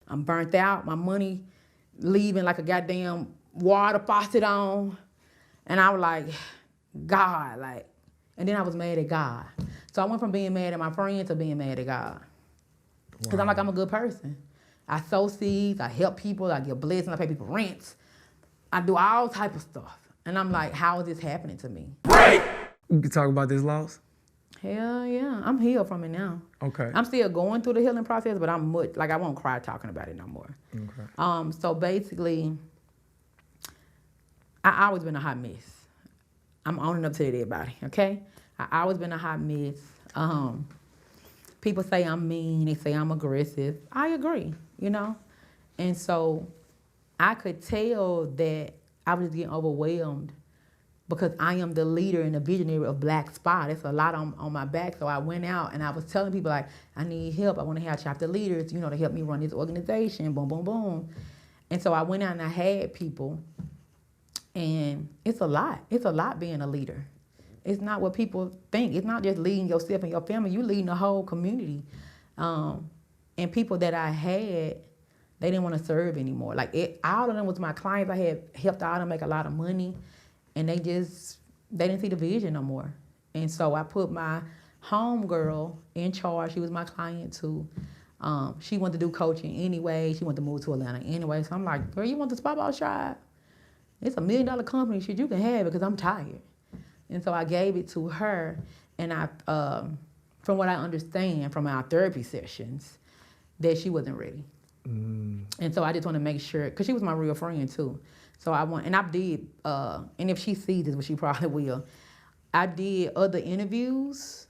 I'm burnt out. My money leaving like a goddamn water faucet on. And I was like, God, like, and then I was mad at God. So I went from being mad at my friends to being mad at God. Because I'm like, I'm a good person. I sow seeds, I help people, I give blessings, I pay people rents. I do all type of stuff. And I'm like, how is this happening to me? Right. You can talk about this loss? Hell yeah. I'm healed from it now. Okay. I'm still going through the healing process, but I'm much, like I won't cry talking about it no more. Okay. So basically, I always been a hot mess. I'm owning up to everybody, okay? I always been a hot mess. People say I'm mean, they say I'm aggressive. I agree, you know? And so I could tell that I was getting overwhelmed because I am the leader and the visionary of Black Spot. It's a lot on my back. So I went out and I was telling people, like, I need help. I want to have chapter leaders, you know, to help me run this organization, boom, boom, boom. And so I went out and I had people. And it's a lot. It's a lot being a leader. It's not what people think. It's not just leading yourself and your family. You're leading the whole community. And people that I had, they didn't want to serve anymore. Like, all of them was my clients. I had helped all of them make a lot of money. And they didn't see the vision no more. And so I put my homegirl in charge. She was my client too. She wanted to do coaching anyway. She wanted to move to Atlanta anyway. So I'm like, girl, you want the Spot Ball Tribe? It's $1 million company. Shit, you can have it because I'm tired. And so I gave it to her. And I, from what I understand from our therapy sessions, that she wasn't ready. And so I just want to make sure, because she was my real friend too. So and I did, and if she sees this, which she probably will, I did other interviews,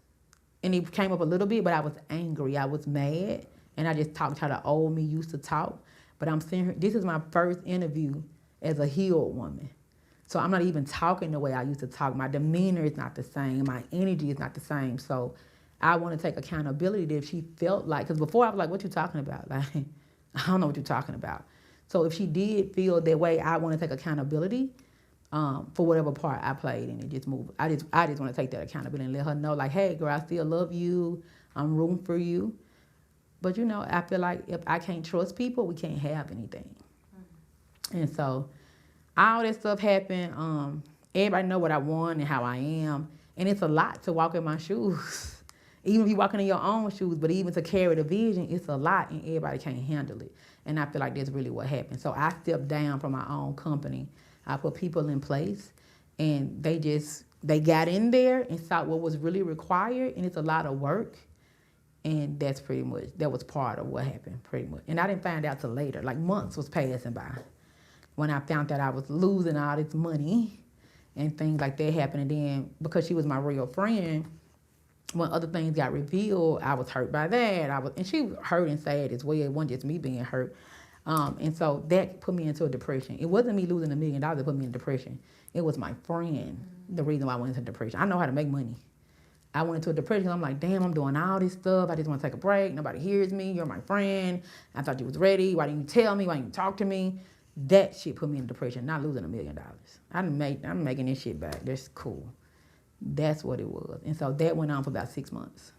and it came up a little bit, but I was angry. I was mad, and I just talked how the old me used to talk. But I'm saying, this is my first interview as a healed woman. So I'm not even talking the way I used to talk. My demeanor is not the same. My energy is not the same. So I want to take accountability that if she felt like, because before I was like, what you talking about? Like, I don't know what you're talking about. So if she did feel that way, I want to take accountability for whatever part I played in it. Just move. I just want to take that accountability and let her know, like, hey, girl, I still love you. I'm rooting for you. But, you know, I feel like if I can't trust people, we can't have anything. And so all that stuff happened. Everybody know what I want and how I am. And it's a lot to walk in my shoes. Even if you're walking in your own shoes, but even to carry the vision, it's a lot and everybody can't handle it. And I feel like that's really what happened. So I stepped down from my own company. I put people in place and they got in there and saw what was really required, and it's a lot of work. And that was part of what happened, pretty much. And I didn't find out till later, like months was passing by, when I found that I was losing all this money and things like that happened. And then because she was my real friend, when other things got revealed, I was hurt by that. And she was hurt and sad as well. It wasn't just me being hurt. And so that put me into a depression. It wasn't me losing $1 million that put me in depression. It was my friend, the reason why I went into depression. I know how to make money. I went into a depression. I'm like, damn, I'm doing all this stuff. I just want to take a break. Nobody hears me. You're my friend. I thought you was ready. Why didn't you tell me? Why didn't you talk to me? That shit put me in depression, not losing $1 million. I'm making this shit back. That's cool. That's what it was. And so that went on for about 6 months.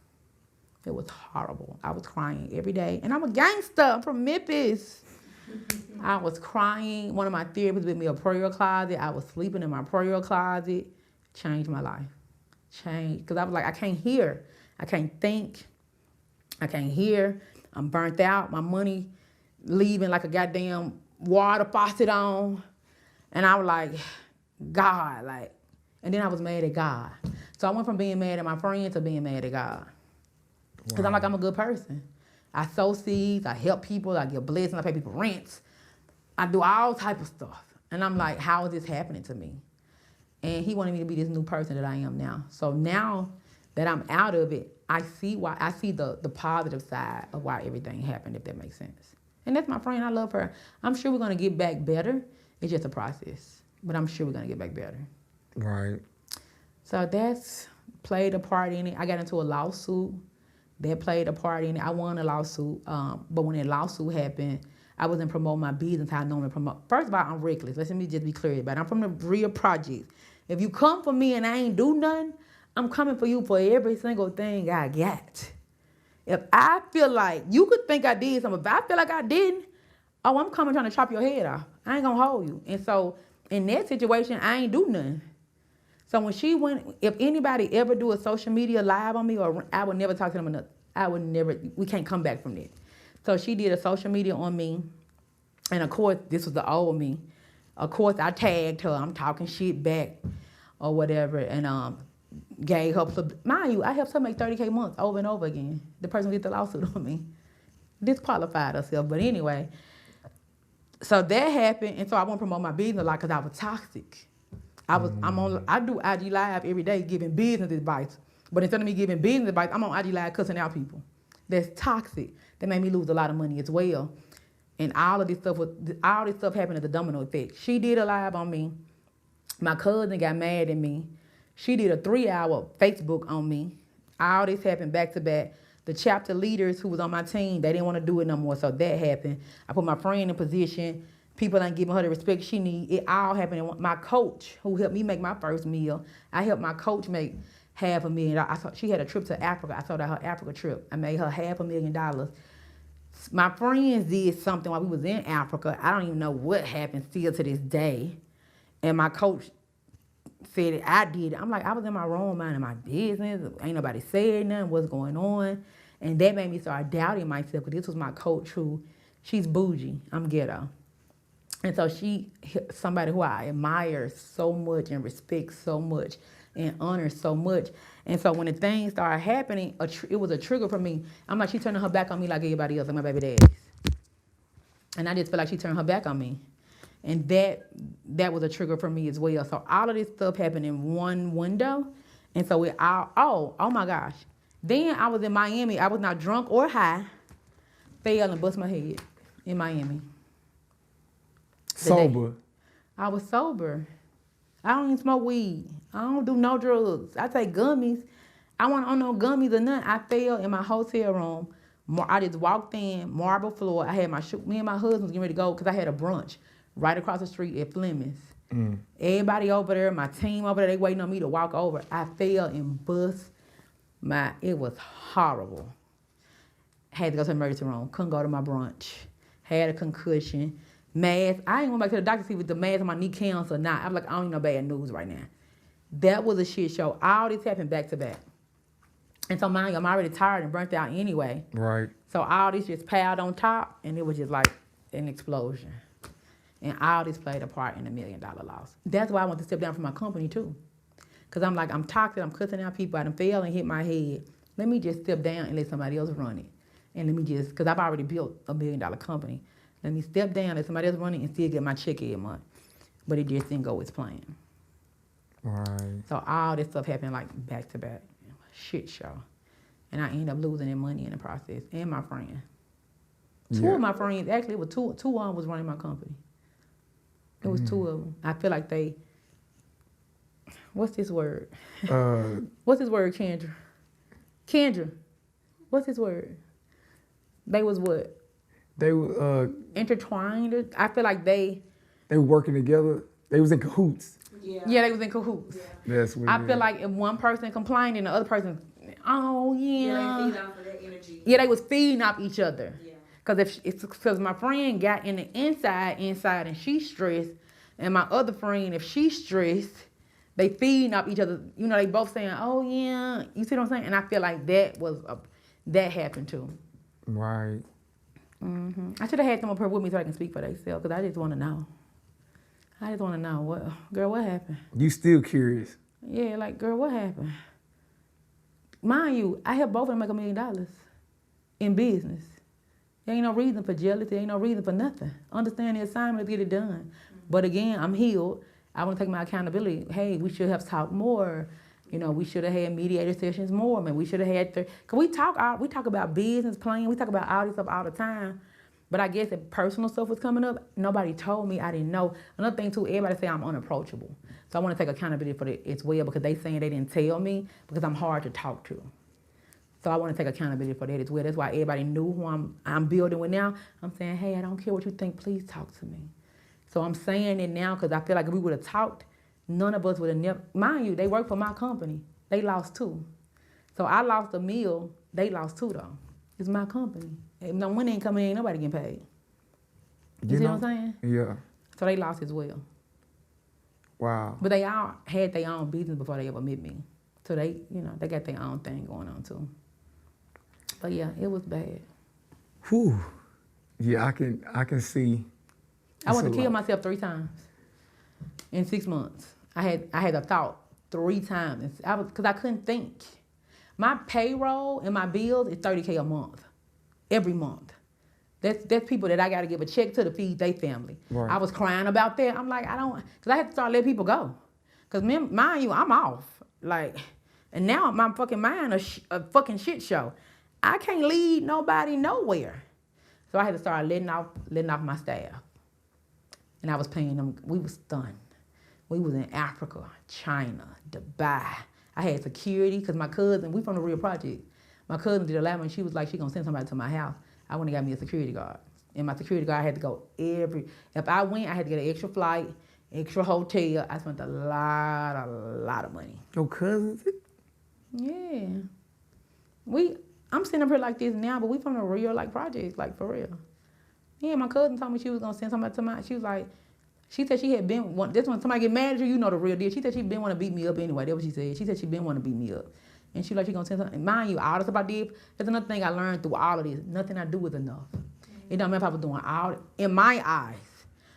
It was horrible. I was crying every day. And I'm a gangster. I'm from Memphis. I was crying. One of my therapists gave me a prayer closet. I was sleeping in my prayer closet. Changed my life. Changed. Because I was like, I can't hear. I can't think. I can't hear. I'm burnt out. My money leaving like a goddamn water faucet on. And I was like, God, like, and then I was mad at God. So I went from being mad at my friends to being mad at God. Because I'm like, I'm a good person. I sow seeds, I help people, I give blessings, I pay people rents. I do all type of stuff. And I'm like, how is this happening to me? And he wanted me to be this new person that I am now. So now that I'm out of it, I see the positive side of why everything happened, if that makes sense. And that's my friend, I love her. I'm sure we're gonna get back better. It's just a process, but I'm sure we're gonna get back better. Right. So that's played a part in it. I got into a lawsuit. That played a part in it. I won a lawsuit, but when that lawsuit happened, I wasn't promoting my business how I normally promote. First of all, I'm reckless. Let me just be clear about it. I'm from the real project. If you come for me and I ain't do nothing, I'm coming for you for every single thing I got. If I feel like, you could think I did something, if I feel like I didn't, oh, I'm coming trying to chop your head off. I ain't gonna hold you. And so in that situation, I ain't do nothing. So when she went, if anybody ever do a social media live on me, or I would never talk to them enough. I would never, we can't come back from that. So she did a social media on me. And of course, this was the old me. Of course, I tagged her. I'm talking shit back or whatever. And gave her, mind you, I helped her make 30K months over and over again. The person who did the lawsuit on me disqualified herself. But anyway, so that happened. And so I want to promote my business a lot because I was toxic. I do IG Live every day giving business advice. But instead of me giving business advice, I'm on IG Live cussing out people. That's toxic. That made me lose a lot of money as well. And all this stuff happened as a domino effect. She did a live on me. My cousin got mad at me. She did a 3-hour Facebook on me. All this happened back to back. The chapter leaders who was on my team, they didn't want to do it no more, so that happened. I put my friend in position. People ain't giving her the respect she need. It all happened. And my coach, who helped me make my first meal, I helped my coach make $500,000. She had a trip to Africa. I sold out her Africa trip. I made her $500,000. My friends did something while we was in Africa. I don't even know what happened still to this day. And my coach said it, I did it. I'm like, I was in my room minding my business. Ain't nobody said nothing. What's going on? And that made me start doubting myself. Because this was my coach who, she's bougie. I'm ghetto. And so she, somebody who I admire so much and respect so much and honor so much. And so when the things started happening, it was a trigger for me. I'm like, she turning her back on me like everybody else, like my baby daddies. And I just feel like she turned her back on me. And that was a trigger for me as well. So all of this stuff happened in one window. And so oh my gosh. Then I was in Miami. I was not drunk or high. Fell and bust my head in Miami. Sober. I was sober. I don't even smoke weed. I don't do no drugs. I take gummies. I want on no gummies or nothing. I fell in my hotel room. I just walked in, marble floor. I had me and my husband was getting ready to go because I had a brunch right across the street at Fleming's. Everybody over there, my team over there, they waiting on me to walk over. I fell and bust it was horrible. Had to go to the emergency room. Couldn't go to my brunch. Had a concussion. Mask. I ain't going back to the doctor to see if the mask on my knee counts or not. I'm like, I don't need no bad news right now. That was a shit show. All this happened back to back. And so mind you, I'm already tired and burnt out anyway. Right. So all this just piled on top, and it was just like an explosion. And all this played a part in $1 million loss. That's why I want to step down from my company too. Because I'm like, I'm toxic, I'm cussing out people, I done failed and hit my head. Let me just step down and let somebody else run it. And let me just, because I've already built $1 million company. Let me step down, let somebody else run it and still get my check every month. But it just didn't go as planned. Right. So all this stuff happened like back to back. Shit show. And I ended up losing that money in the process. And my friend. Two of my friends, actually it was two of them was running my company. It was two of them. I feel like they, what's this word? What's this word, Kendra? Kendra, what's this word? They was what? They were intertwined. I feel like they were working together. They was in cahoots. Yeah, they was in cahoots. Yeah. That's what I feel like if one person complained and the other person, oh yeah. Yeah, they feed off of that energy. Yeah, they was feeding off each other. Yeah. Because my friend got in the inside and she's stressed, and my other friend, if she's stressed, they feeding off each other. You know, they both saying, oh yeah. You see what I'm saying? And I feel like that happened too. Right. I should have had them up here with me so I can speak for themselves, because I just want to know. What happened? You still curious? Yeah, like, girl, what happened? Mind you, I helped both of them make $1 million in business. There ain't no reason for jealousy. There ain't no reason for nothing. Understand the assignment, get it done. But again, I'm healed. I want to take my accountability. Hey, we should have talked more. You know, we should have had mediator sessions more, man. We should have had, cause we talk about business planning. We talk about all this stuff all the time. But I guess if personal stuff was coming up, nobody told me. I didn't know. Another thing too, everybody say I'm unapproachable. So I want to take accountability for it as well, because they saying they didn't tell me, because I'm hard to talk to. So I want to take accountability for that as well. That's why everybody knew who I'm building with now. I'm saying, hey, I don't care what you think. Please talk to me. So I'm saying it now because I feel like if we would have talked, none of us would have never. Mind you, they work for my company. They lost 2. So I lost a meal. They lost 2 though. It's my company. If no money ain't coming in, nobody getting paid. You see what I'm saying? Yeah. So they lost as well. Wow. But they all had their own business before they ever met me. So they, they got their own thing going on too. But yeah, it was bad. Whew. Yeah, I can see. I wanted to kill myself 3 times in 6 months. I had a thought 3 times. Because I couldn't think. My payroll and my bills is $30K a month. Every month. That's people that I got to give a check to feed their family. Right. I was crying about that. I'm like, because I had to start letting people go. Because mind you, I'm off. Like, and now my fucking mind a fucking shit show. I can't lead nobody nowhere. So I had to start letting off my staff. And I was paying them. We was stunned. We was in Africa, China, Dubai. I had security because my cousin, we from the real project. My cousin did a lab and she was like, she gonna send somebody to my house. I went and got me a security guard. And my security guard had to go if I went, I had to get an extra flight, extra hotel. I spent a lot of money. Your cousins? Yeah. I'm sitting up here like this now, but we from the real projects, for real. Yeah, my cousin told me she was gonna send somebody to she was like, she said she had been this when somebody get mad at you, the real deal. She said she been want to beat me up anyway. That's what she said. She said she been want to beat me up. And she she gonna send something. Mind you, all the stuff I did, there's another thing I learned through all of this. Nothing I do is enough. It don't matter if I was doing in my eyes,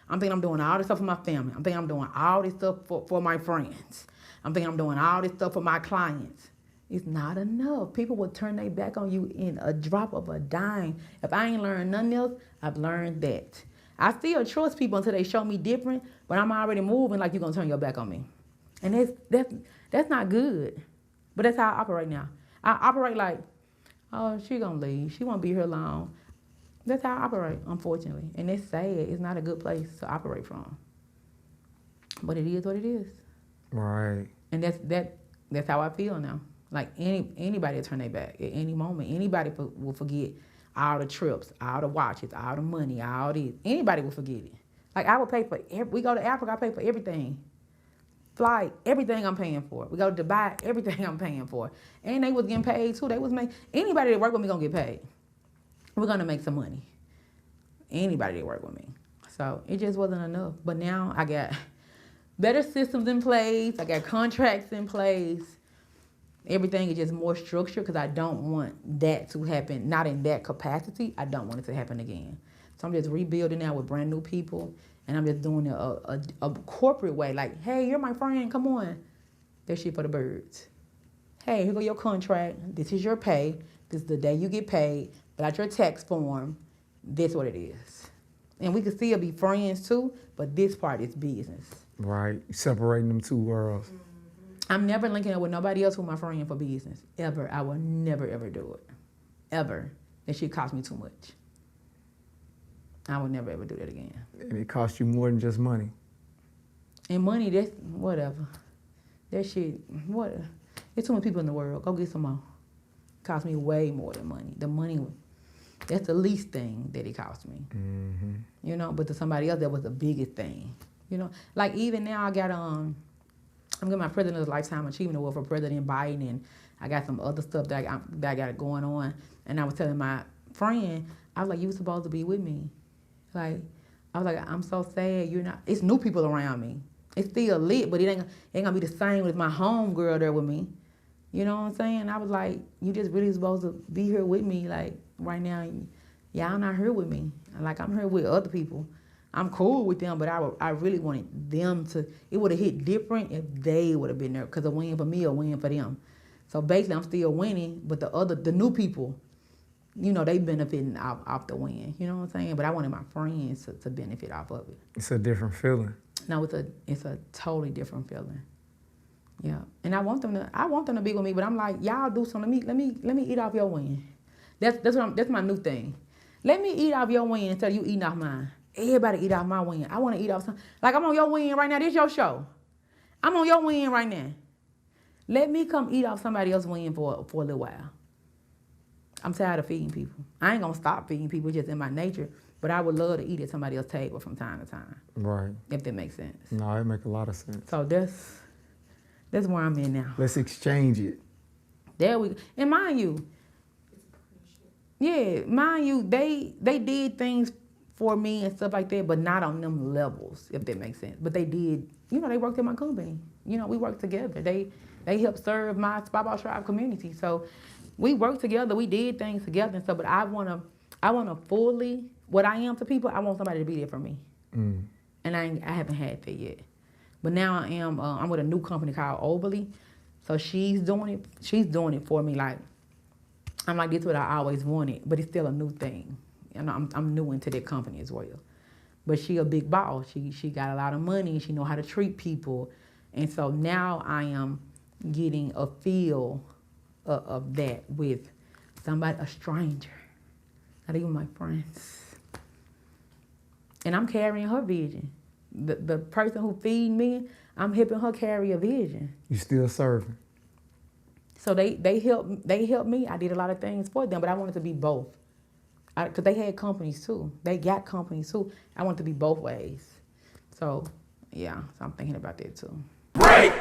I'm thinking I'm doing all this stuff for my family. I'm thinking I'm doing all this stuff for my friends. I'm thinking I'm doing all this stuff for my clients. It's not enough. People will turn their back on you in a drop of a dime. If I ain't learned nothing else, I've learned that. I still trust people until they show me different, but I'm already moving like you're going to turn your back on me. And that's not good. But that's how I operate now. I operate like, oh, she going to leave. She won't be here long. That's how I operate, unfortunately. And it's sad. It's not a good place to operate from. But it is what it is. Right. And that's how I feel now. Like anybody will turn their back at any moment. Anybody will forget all the trips, all the watches, all the money, all this. Anybody will forget it. Like I will pay for we go to Africa, I pay for everything. Flight, everything I'm paying for. We go to Dubai, everything I'm paying for. And they was getting paid too. Anybody that work with me gonna get paid. We're gonna make some money. Anybody that work with me. So it just wasn't enough. But now I got better systems in place. I got contracts in place. Everything is just more structured because I don't want that to happen, not in that capacity. I don't want it to happen again. So I'm just rebuilding now with brand new people, and I'm just doing it a corporate way. Like, hey, you're my friend, come on. That shit for the birds. Hey, here go your contract. This is your pay. This is the day you get paid. Fill out your tax form. This what it is. And we can still be friends too, but this part is business. Right, separating them two worlds. I'm never linking up with nobody else who's my friend for business. Ever. I will never, ever do it. Ever. That shit cost me too much. I will never, ever do that again. And it costs you more than just money. And money, that's whatever. That shit, what? There's too many people in the world. Go get some more. It cost me way more than money. The money, that's the least thing that it cost me. Mm-hmm. But to somebody else, that was the biggest thing. Like even now I got I'm getting my President's Lifetime Achievement Award for President Biden, and I got some other stuff that I got going on. And I was telling my friend, I was like, you were supposed to be with me. Like, I was like, I'm so sad you're not. It's new people around me. It's still lit, but it ain't gonna be the same with my home girl there with me. You know what I'm saying? I was like, you just really supposed to be here with me. Like, right now, y'all not here with me. Like, I'm here with other people. I'm cool with them, but I really wanted them to, it would have hit different if they would have been there, because a win for me, a win for them. So basically, I'm still winning, but the new people, they benefiting off the win. You know what I'm saying? But I wanted my friends to benefit off of it. It's a different feeling. No, it's a totally different feeling. Yeah, and I want them to be with me, but I'm like, y'all do something. Let me eat off your win. That's my new thing. Let me eat off your win instead of you eating off mine. Everybody eat off my win. I want to eat off something. Like, I'm on your win right now. This your show. I'm on your win right now. Let me come eat off somebody else's win for a little while. I'm tired of feeding people. I ain't going to stop feeding people, just in my nature, but I would love to eat at somebody else's table from time to time. Right. If that makes sense. No, it makes a lot of sense. So that's where I'm in now. Let's exchange it. There we go. And mind you, Yeah, mind you, they did things for me and stuff like that, but not on them levels, if that makes sense. But they did, they worked at my company. We worked together. They helped serve my Spotball Tribe community. So we worked together. We did things together and stuff. But I wanna fully what I am to people. I want somebody to be there for me, and I haven't had that yet. But now I am. I'm with a new company called Overly, so she's doing it. She's doing it for me. Like I'm like, this is what I always wanted, but it's still a new thing. And I'm new into that company as well. But she a big boss. She got a lot of money. She know how to treat people. And so now I am getting a feel of that with somebody, a stranger, not even my friends. And I'm carrying her vision. The person who feed me, I'm helping her carry a vision. You still serving. So they helped me. I did a lot of things for them, but I wanted to be both. Because they had companies too. They got companies too. I want to be both ways. So, yeah, so I'm thinking about that too. Break!